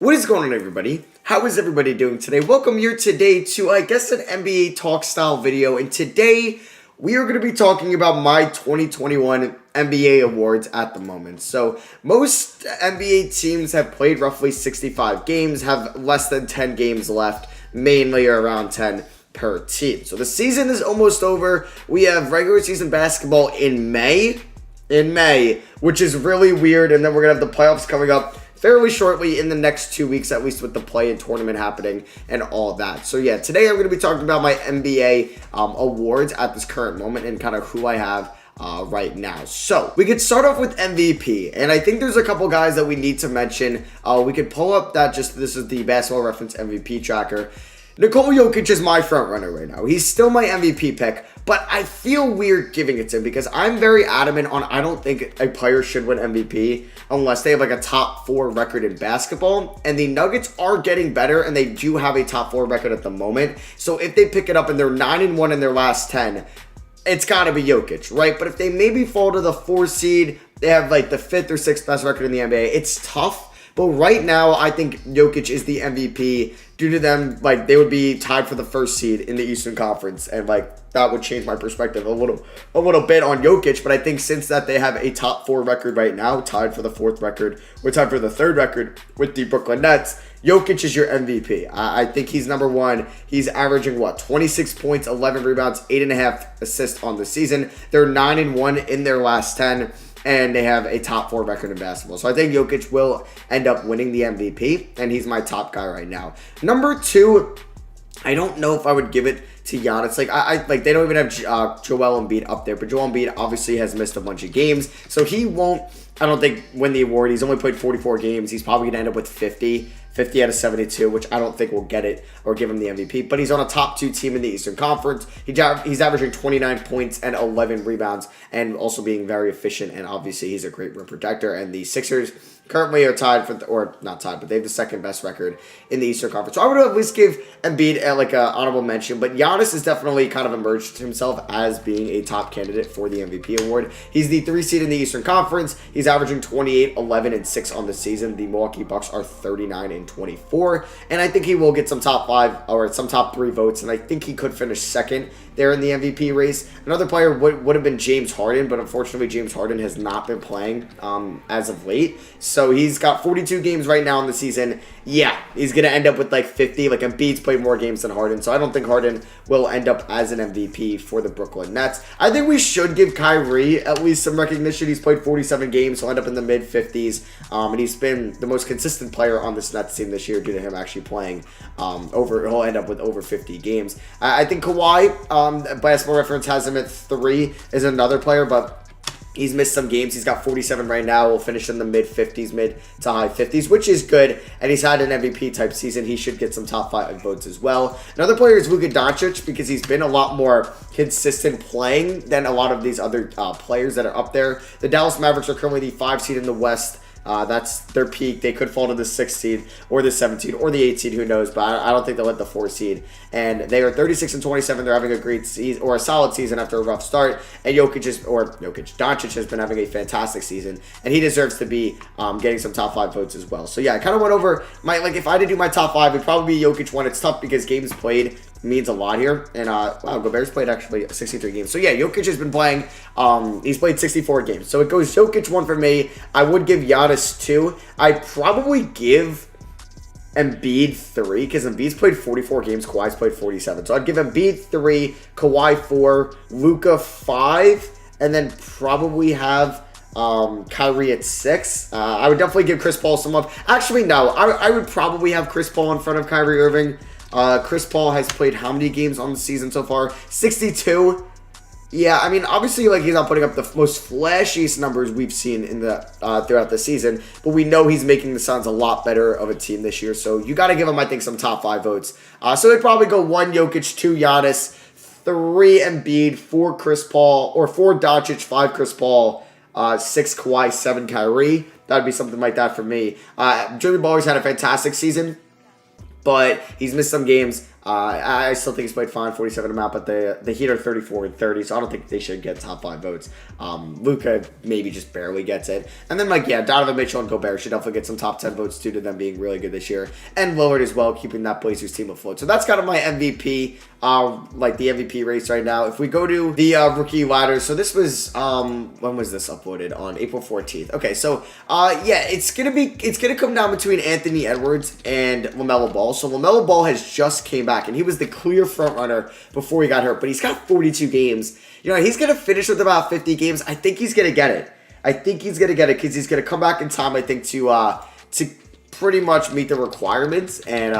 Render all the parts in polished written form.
What is going on, everybody? How is everybody doing today? Welcome here today to, I guess, an NBA talk style video. And today, we are going to be talking about my 2021 NBA awards at the moment. So, most NBA teams have played roughly 65 games, have less than 10 games left, mainly around 10 per team. So, the season is almost over. We have regular season basketball in May, which is really weird. And then we're going to have the playoffs coming up fairly shortly in the next 2 weeks, at least with the play-in tournament happening and all that. So yeah, today I'm going to be talking about my NBA awards at this current moment and kind of who I have right now. So we could start off with MVP, and I think there's a couple guys that we need to mention. We could pull up this is the Basketball Reference MVP tracker. Nikola Jokic is my front runner right now. He's still my MVP pick, but I feel weird giving it to him because I'm very adamant on I don't think a player should win MVP unless they have like a top 4 record in basketball. And the Nuggets are getting better, and they do have a top 4 record at the moment. So if they pick it up and they're 9-1 in their last 10, it's got to be Jokic, right? But if they maybe fall to the 4 seed, they have like the 5th or 6th best record in the NBA. It's tough. But right now, I think Jokic is the MVP due to them, like, they would be tied for the 1st seed in the Eastern Conference. And, like, that would change my perspective a little bit on Jokic. But I think since that they have a top 4 record right now, tied for the 4th record, or tied for the 3rd record with the Brooklyn Nets, Jokic is your MVP. I think he's number 1. He's averaging, 26 points, 11 rebounds, 8.5 assists on the season. They're 9-1 in their last 10. And they have a top 4 record in basketball. So I think Jokic will end up winning the MVP, and he's my top guy right now. Number 2, I don't know if I would give it to Giannis. Like they don't even have Joel Embiid up there, but Joel Embiid obviously has missed a bunch of games, so he won't, I don't think, win the award. He's only played 44 games. He's probably going to end up with 50 out of 72, which I don't think will get it or give him the MVP. But he's on a top 2 team in the Eastern Conference. He's averaging 29 points and 11 rebounds, and also being very efficient. And obviously, he's a great rim protector. And the Sixers currently are tied for, or not tied, but they have the 2nd best record in the Eastern Conference. So I would at least give Embiid an honorable mention. But Giannis has definitely kind of emerged himself as being a top candidate for the MVP award. He's the 3 seed in the Eastern Conference. He's averaging 28, 11, and 6 on the season. The Milwaukee Bucks are 39 and 24, and I think he will get some top 5 or some top 3 votes, and I think he could finish 2nd there in the MVP race. Another player would have been James Harden, but unfortunately James Harden has not been playing as of late, so he's got 42 games right now in the season. Yeah, he's going to end up with like 50. Like, Embiid's played more games than Harden, so I don't think Harden will end up as an MVP for the Brooklyn Nets. I think we should give Kyrie at least some recognition. He's played 47 games, so he'll end up in the mid-50s, and he's been the most consistent player on this Nets team this year due to him actually playing he'll end up with over 50 games. I think Kawhi, Basketball Reference has him at 3, is another player, but he's missed some games. He's got 47 right now. We'll finish in the mid-50s, mid to high 50s, which is good. And he's had an MVP-type season. He should get some top 5 votes as well. Another player is Luka Doncic because he's been a lot more consistent playing than a lot of these other players that are up there. The Dallas Mavericks are currently the 5 seed in the West. That's their peak. They could fall to the 6th seed or the 7th seed or the 8th seed. Who knows? But I don't think they'll hit the 4 seed. And they are 36 and 27. They're having a great season or a solid season after a rough start. And Doncic has been having a fantastic season, and he deserves to be getting some top 5 votes as well. So yeah, I kind of went over if I had to do my top 5, it'd probably be Jokic 1. It's tough because games played means a lot here. And Gobert's played actually 63 games. So yeah, Jokic has been playing. He's played 64 games. So it goes Jokic 1 for me. I would give Giannis 2. I'd probably give Embiid 3 because Embiid's played 44 games. Kawhi's played 47. So I'd give Embiid 3, Kawhi 4, Luka 5, and then probably have Kyrie at 6. I would definitely give Chris Paul some love. Actually, no. I would probably have Chris Paul in front of Kyrie Irving. Chris Paul has played how many games on the season so far? 62. Yeah, I mean, obviously, he's not putting up the most flashiest numbers we've seen in the throughout the season, but we know he's making the Suns a lot better of a team this year, so you got to give him, I think, some top 5 votes. So they'd probably go 1 Jokic, 2 Giannis, 3 Embiid, 4 Chris Paul, or 4 Doncic, 5 Chris Paul, 6 Kawhi, 7 Kyrie. That would be something like that for me. Jimmy Butler's had a fantastic season, but he's missed some games. I still think he's played fine, 47 amount, but the Heat are 34 and 30, so I don't think they should get top 5 votes. Luka maybe just barely gets it. And then, Donovan Mitchell and Gobert should definitely get some top 10 votes due to them being really good this year. And Lillard as well, keeping that Blazers team afloat. So that's kind of my MVP, the MVP race right now. If we go to the rookie ladder, so this was, when was this uploaded? On April 14th. Okay, so, it's gonna come down between Anthony Edwards and LaMelo Ball. So LaMelo Ball has just came back, and he was the clear front runner before he got hurt, but he's got 42 games. He's going to finish with about 50 games. I think he's going to get it. Because he's going to come back in time, I think, to pretty much meet the requirements and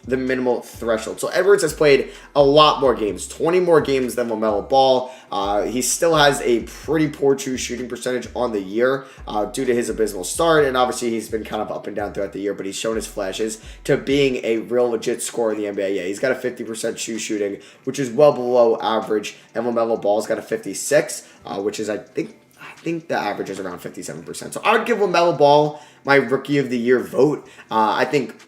the minimal threshold. So Edwards has played a lot more games, 20 more games than LaMelo Ball. He still has a pretty poor true shooting percentage on the year due to his abysmal start, and obviously he's been kind of up and down throughout the year, but he's shown his flashes to being a real legit scorer in the NBA. Yeah, he's got a 50% true shooting, which is well below average, and LaMelo Ball's got a 56, which is, I think the average is around 57%. So I would give LaMelo Ball my Rookie of the Year vote. I think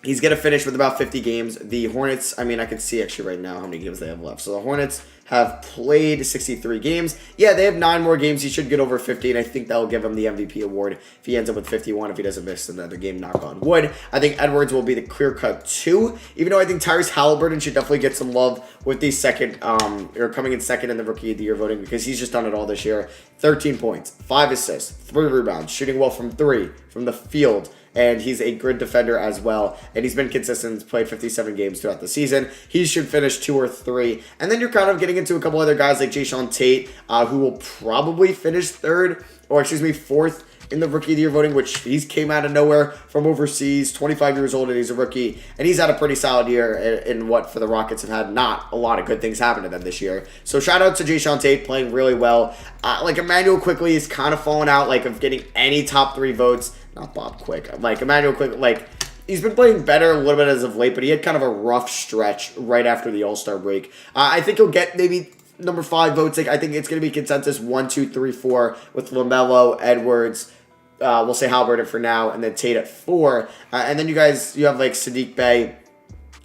he's going to finish with about 50 games. The Hornets, I can see actually right now how many games they have left. So the Hornets have played 63 games. Yeah, they have 9 more games. He should get over 50, and I think that'll give him the MVP award if he ends up with 51. If he doesn't miss another game, knock on wood. I think Edwards will be the clear-cut 2, even though I think Tyrese Halliburton should definitely get some love with the second, or coming in second in the Rookie of the Year voting, because he's just done it all this year. 13 points, 5 assists, 3 rebounds, shooting well from 3, from the field, and he's a good defender as well. And he's been consistent, played 57 games throughout the season. He should finish 2 or 3. And then you're kind of getting into a couple other guys like Jayshawn Tate, who will probably finish 4th in the Rookie of the Year voting, which he's came out of nowhere from overseas, 25 years old, and he's a rookie. And he's had a pretty solid year in what, for the Rockets, have had not a lot of good things happen to them this year. So shout out to Jayshawn Tate, playing really well. Emmanuel Quickley is kind of falling out, of getting any top 3 votes. Not Bob Quick. Emmanuel Quick, he's been playing better a little bit as of late, but he had kind of a rough stretch right after the All-Star break. I think he'll get maybe number 5 votes. I think it's going to be consensus 1, 2, 3, 4 with LaMelo, Edwards, we'll say Halliburton for now, and then Tate at 4. And then you have Saddiq Bey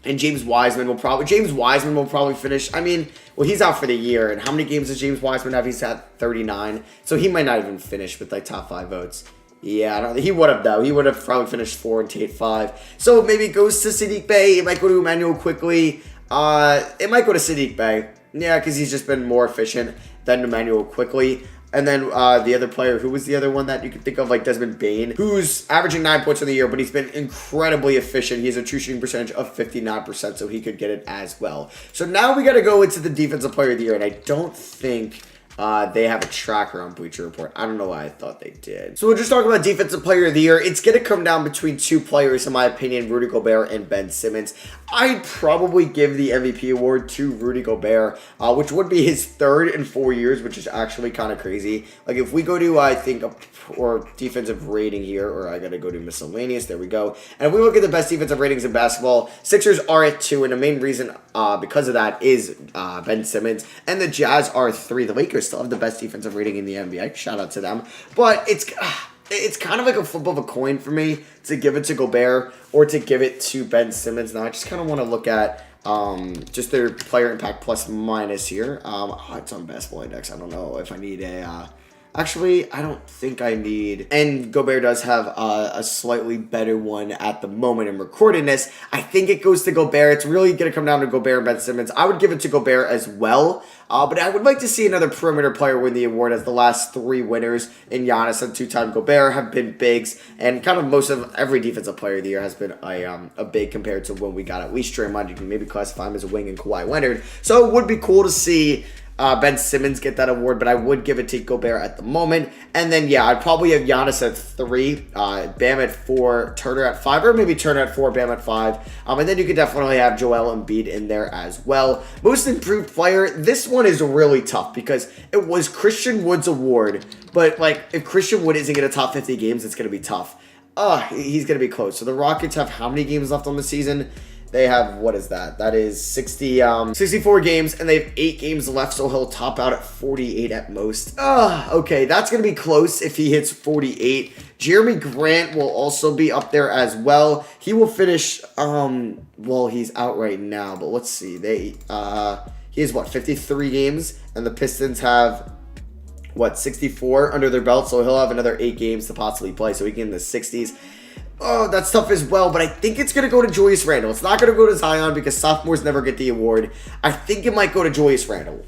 and James Wiseman will probably finish. He's out for the year, and how many games does James Wiseman have? He's at 39, so he might not even finish with top 5 votes. Yeah, he would have, though. He would have probably finished 4 and Tate 5. So maybe it goes to Saddiq Bey. It might go to Emmanuel Quickley. It might go to Saddiq Bey. Yeah, because he's just been more efficient than Emmanuel Quickley. And then the other player, who was the other one that you could think of, Desmond Bane, who's averaging 9 points for the year, but he's been incredibly efficient. He has a true shooting percentage of 59%, so he could get it as well. So now we got to go into the Defensive Player of the Year, and I don't think they have a tracker on Bleacher Report. I don't know why I thought they did. So we'll just talk about Defensive Player of the Year. It's going to come down between 2 players, in my opinion, Rudy Gobert and Ben Simmons. I'd probably give the MVP award to Rudy Gobert, which would be his 3rd in 4 years, which is actually kind of crazy. If we go to, I think, or defensive rating here, or I got to go to miscellaneous, there we go. And if we look at the best defensive ratings in basketball, Sixers are at 2, and the main reason because of that is Ben Simmons, and the Jazz are 3. The Lakers still have the best defensive rating in the NBA. Shout out to them. But it's kind of like a flip of a coin for me to give it to Gobert or to give it to Ben Simmons. Now, I just kind of want to look at just their player impact plus minus here. It's on Basketball Index. I don't know if I need a... Actually, I don't think I need... And Gobert does have a slightly better one at the moment in recording this. I think it goes to Gobert. It's really going to come down to Gobert and Ben Simmons. I would give it to Gobert as well. But I would like to see another perimeter player win the award, as the last 3 winners in Giannis and 2-time Gobert have been bigs. And kind of most of every defensive player of the year has been a big compared to when we got at least Draymond. You can maybe classify him as a wing and Kawhi Leonard. So it would be cool to see Ben Simmons get that award, but I would give it to Gobert at the moment. And then, yeah, I'd probably have Giannis at 3, Bam at 4, Turner at 5, or maybe Turner at 4, Bam at 5. And then you could definitely have Joel Embiid in there as well. Most improved player, this one is really tough because it was Christian Wood's award, but if Christian Wood isn't going to top 50 games, it's going to be tough. He's going to be close. So the Rockets have how many games left on the season? They have, what is that? That is 64 games, and they have 8 games left, so he'll top out at 48 at most. Okay, that's going to be close if he hits 48. Jeremy Grant will also be up there as well. He will finish, well, he's out right now, but let's see. He has, 53 games, and the Pistons have, 64 under their belt, so he'll have another 8 games to possibly play, so he can get in the 60s. Oh, that's tough as well, but I think it's going to go to Julius Randle. It's not going to go to Zion because sophomores never get the award. I think it might go to Julius Randle.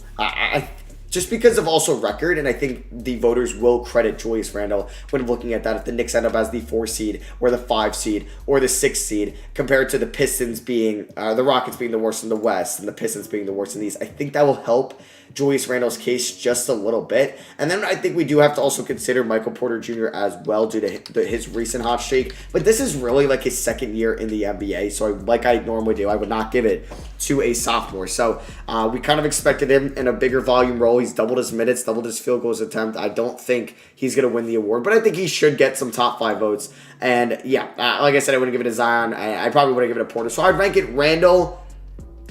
Just because of also record, and I think the voters will credit Julius Randle when looking at that if the Knicks end up as the 4 seed or the 5 seed or the 6 seed compared to the Pistons being, the Rockets being the worst in the West and the Pistons being the worst in the East. I think that will help Julius Randle's case just a little bit. And then I think we do have to also consider Michael Porter Jr. as well due to his recent hot streak. But this is really like his second year in the NBA. So like I normally do, I would not give it to a sophomore. So we kind of expected him in a bigger volume role. He's doubled his minutes, doubled his field goals attempt. I don't think he's going to win the award, but I think he should get some top 5 votes. And yeah, like I said, I wouldn't give it to Zion. I probably wouldn't give it to Porter. So I'd rank it Randle,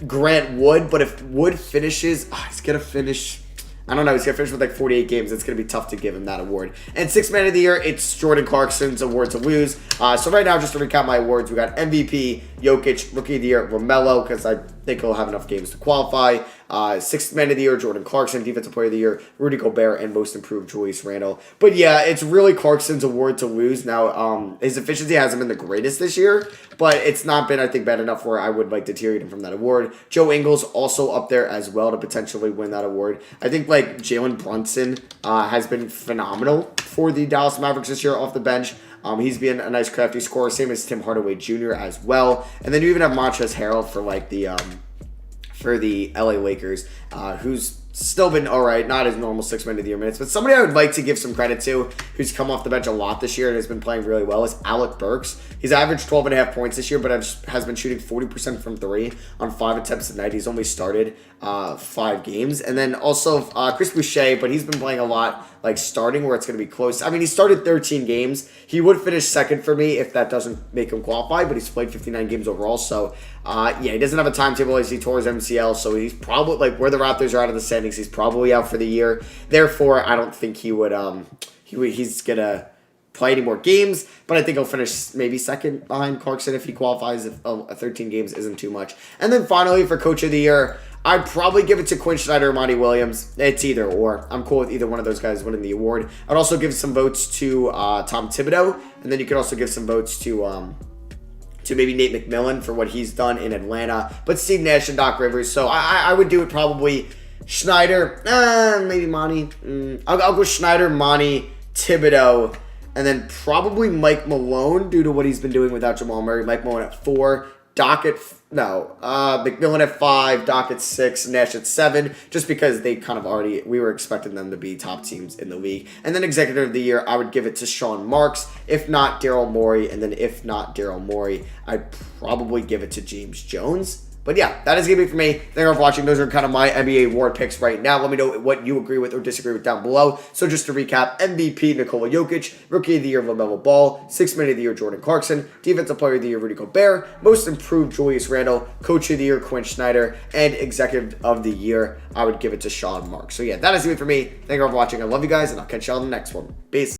Grant, Wood, but if Wood finishes, he's going to finish, I don't know, he's going to finish with like 48 games. It's going to be tough to give him that award. And 6th man of the year, it's Jordan Clarkson's award to lose. So right now, just to recap my awards, we got MVP, Jokic, Rookie of the Year, LaMelo, because I think he'll have enough games to qualify. 6th man of the year, Jordan Clarkson. Defensive player of the year, Rudy Gobert. And most improved, Julius Randle. But yeah, it's really Clarkson's award to lose. Now, his efficiency hasn't been the greatest this year, but it's not been, I think, bad enough where I would like deteriorate him from that award. Joe Ingles also up there as well to potentially win that award. I think like Jalen Brunson has been phenomenal for the Dallas Mavericks this year off the bench. He's been a nice crafty scorer, same as Tim Hardaway Jr. as well. And then you even have Montrezl Harrell for like the LA Lakers, who's still been all right, not his normal 6 man of the year minutes, but somebody I would like to give some credit to who's come off the bench a lot this year and has been playing really well is Alec Burks. He's averaged 12.5 points this year, but has been shooting 40% from 3 on 5 attempts a night. He's only started 5 games. And then also Chris Boucher, but he's been playing a lot like starting where it's going to be close. I mean, he started 13 games. He would finish second for me if that doesn't make him qualify, but he's played 59 games overall. So, yeah, he doesn't have a timetable as he tore his MCL, so he's probably, like, where the Raptors are out of the standings, he's probably out for the year. Therefore, I don't think he would, he's going to play any more games, but I think he'll finish maybe second behind Clarkson if he qualifies, if 13 games isn't too much. And then finally, for Coach of the Year, I'd probably give it to Quinn Snyder or Monty Williams. It's either or. I'm cool with either one of those guys winning the award. I'd also give some votes to Tom Thibodeau, and then you could also give some votes to maybe Nate McMillan for what he's done in Atlanta, but Steve Nash and Doc Rivers. So I would do it probably Schneider, maybe Monty. I'll go Schneider, Monty, Thibodeau, and then probably Mike Malone due to what he's been doing without Jamal Murray. Mike Malone at 4, McMillan at 5, Doc at 6, Nash at 7, just because they kind of we were expecting them to be top teams in the league. And then Executive of the Year, I would give it to Sean Marks, if not Daryl Morey, and then if not Daryl Morey, I'd probably give it to James Jones. But yeah, that is going to be for me. Thank you for watching. Those are kind of my NBA award picks right now. Let me know what you agree with or disagree with down below. So just to recap, MVP Nikola Jokic, Rookie of the Year LaMelo Ball, 6th man of the Year Jordan Clarkson, Defensive Player of the Year Rudy Gobert, Most Improved Julius Randle, Coach of the Year Quinn Snyder, and Executive of the Year, I would give it to Sean Marks. So yeah, that is it for me. Thank you all for watching. I love you guys, and I'll catch you all in the next one. Peace.